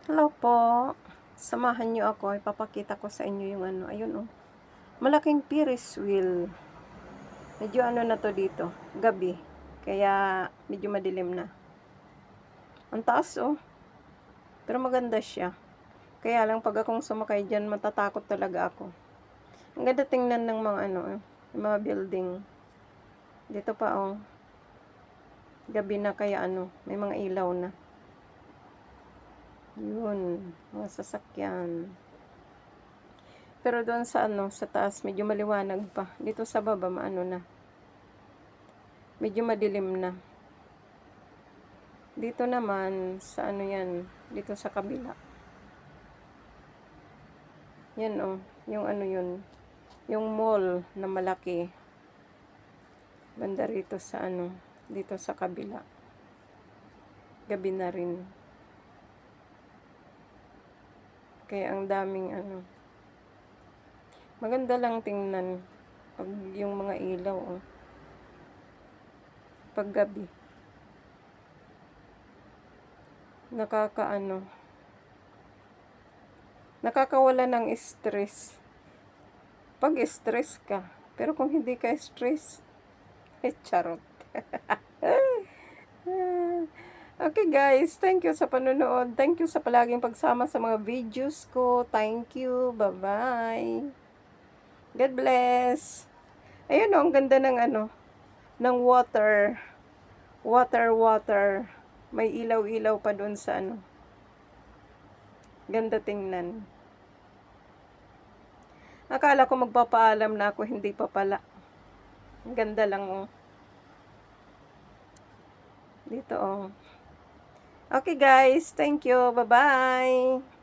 Hello po. Samahan niyo ako, ipapakita ko sa inyo yung ano, ayun oh. Malaking Ferris wheel. Medyo ano na to dito, gabi. Kaya medyo madilim na. Ang taas oh. Pero maganda siya. Kaya lang pag akong sumakay diyan, matatakot talaga ako. Ang ganda tingnan ng mga ano, yung mga building. Dito pa oh. Gabi na kaya ano, may mga ilaw na. Yun, mga sasakyan. Pero doon sa ano, sa taas, medyo maliwanag pa. Dito sa baba, maano na. Medyo madilim na. Dito naman, sa ano yan, dito sa kabila. Yan oh, yung ano yun. Yung mall na malaki. Banda rito sa ano, dito sa kabila. Gabi na rin. Kaya ang daming ano. Maganda lang tingnan. Pag yung mga ilaw oh. Pag gabi. Nakakaano. Nakakawala ng stress. Pag stress ka. Pero kung hindi ka stress, charot. Okay guys, thank you sa panonood. Thank you sa palaging pagsama sa mga videos ko. Thank you. Bye-bye. God bless. Ayun oh, ang ganda ng ano, ng water. Water. May ilaw-ilaw pa doon sa ano. Ganda tingnan. Akala ko magpapaalam na ako, hindi pa pala. Ang ganda lang oh. Dito oh. Okay guys, thank you. Bye-bye.